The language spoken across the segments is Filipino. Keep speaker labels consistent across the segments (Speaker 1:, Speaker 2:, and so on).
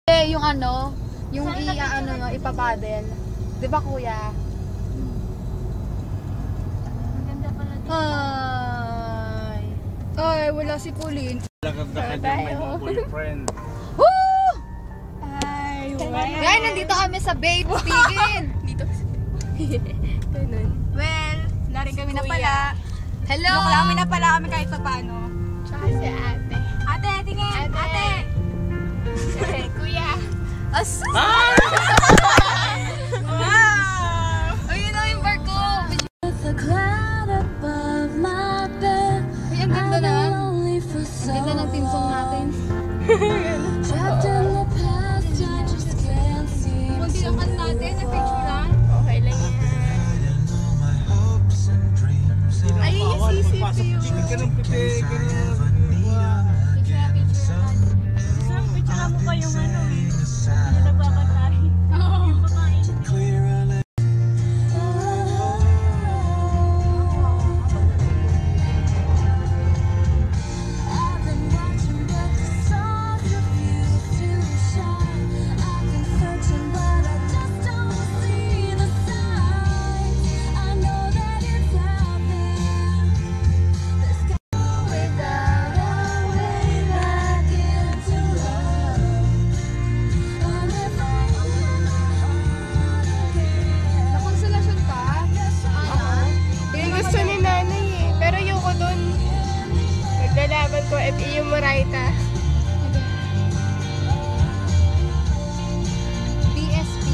Speaker 1: Eh, yung ano, yung ipapadel. Di ba kuya?
Speaker 2: Maganda pala dito.
Speaker 1: Ay, wala si Pauline.
Speaker 3: Lagab na ka dyan, may mga boyfriend.
Speaker 1: Woo!
Speaker 2: Ay,
Speaker 1: Guys, nandito kami sa Babe Pigin.
Speaker 2: Dito. Ganun. Well, narin kami na pala.
Speaker 1: Hello!
Speaker 2: Kami na pala kami kahit pa paano. Tsaka si ate. Ate, tingin! Ate! Kuya!
Speaker 1: Asus!
Speaker 2: Wow!
Speaker 1: Ayun na yung bar ko. Ay, ang ganda na. Ang ganda ng tinsong natin.
Speaker 2: Kunti lang kan natin, na picture lang. Okay lang yan. Ayun yung CCTV.
Speaker 3: Hindi ka ng puti,
Speaker 2: Picture mo pa yung ano eh. Yung nagpapatay. Yung pakain.
Speaker 1: Nakonsolasyon ka?
Speaker 2: Yung gusto ni nanay eh. Pero yung ko dun, naglalaban ko FE yung Moraita.
Speaker 1: BSP?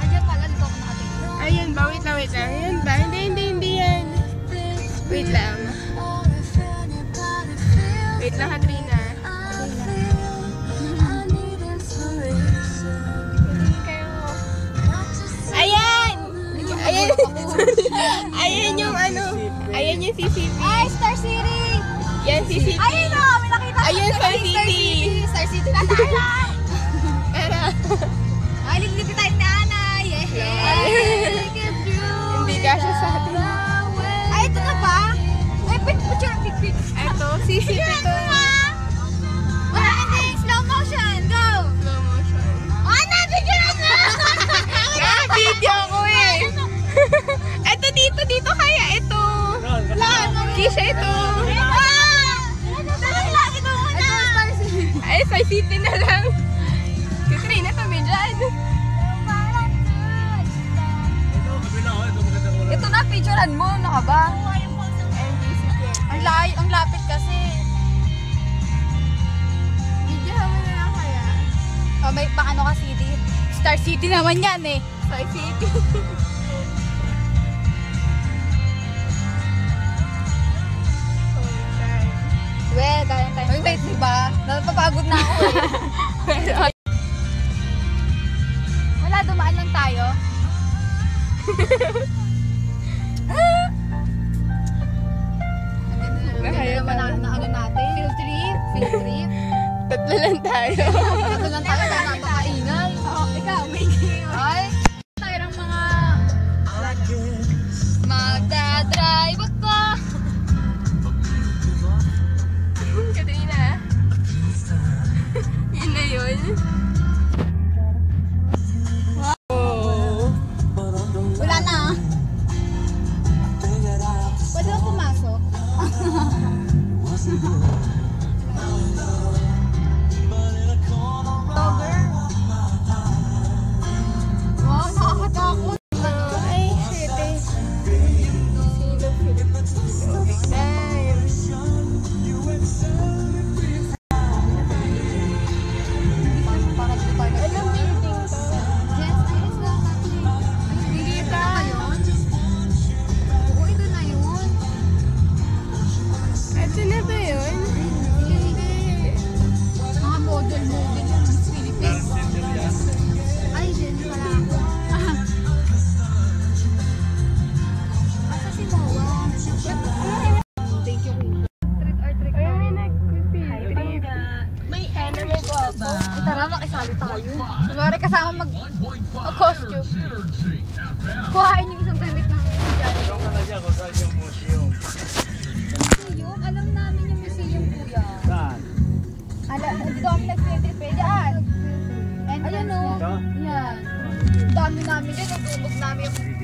Speaker 1: Andiyan pala, dito ako nakatingin.
Speaker 2: Ayun ba? Wait lang. Ayun ba? Hindi yan. Wait lang. Wait lang, Katrina. Ayan! Ayan! Ayan yung ano. Ayan yung CCTV.
Speaker 1: Ay, Star City!
Speaker 2: Yan, CCTV.
Speaker 1: Ayun o! May nakita ko.
Speaker 2: Ayun, Star City.
Speaker 1: Star City na tayo!
Speaker 2: Pero,
Speaker 1: Ay, liglipi tayo ni Ana! Yehey!
Speaker 2: hindi kasya sa atin.
Speaker 1: Ay, ito na ba? Ay, picture, pic.
Speaker 2: Eto, CCTV to.
Speaker 1: Wala hindi! Slow motion! Go!
Speaker 2: Slow motion.
Speaker 1: Ana, picture mo!
Speaker 2: Video ko eh. Eto dito kaya ito. Kisha ito. Ay, 5 feet na lang. Katrina, tabi dyan.
Speaker 1: Ito na, picturean mo. Ano ka ba? Ang lapit kasi.
Speaker 2: Video mo na lang kaya.
Speaker 1: Oh, may pang ano ka city? Star City naman yan eh.
Speaker 2: 5 feet.
Speaker 1: Well, gayang tayo. Ay, wait, diba? Napapagod na ako eh. Wala, dumaan lang tayo.
Speaker 2: Nakaya
Speaker 1: naman na ano natin. Field trip.
Speaker 2: Tatlo lang tayo.
Speaker 1: Ito lang tayo, dahil napakaingay.
Speaker 2: Ikaw, may game.
Speaker 1: Ay, tayo ng mga magdadrive ako.
Speaker 2: Katrina. Yun na yun. Wow.
Speaker 1: Wala na. Pwede ba pumasok? Wow, nakakatakot.
Speaker 2: Ay, shit eh. Sino Philippines? Time.
Speaker 1: Para di tayo na.
Speaker 2: Anong building to?
Speaker 1: Yes, ayos lang natin.
Speaker 2: Hindi pa.
Speaker 1: Oo, ito na yun.
Speaker 2: Ito na ba yun?
Speaker 1: Mga model yung Miss Philippines. Ay, din pala ako. Asa si Mawa? Thank you, Queen. Treat or trick
Speaker 2: Ay,
Speaker 1: tayo.
Speaker 2: may nag-trip. May anime ko ba?
Speaker 1: Tara, makisali tayo. Kumari kasama mag-costume. Kuhain yung isang damit namin.
Speaker 3: Doon ka na dyan kung saan yung museum.
Speaker 1: Museum? Alam namin yung museum, kuya. kami nag-field trip eh. Diyan. Ayun o.
Speaker 3: Ito?
Speaker 1: Yan. Dami namin dyan. Natulog namin yung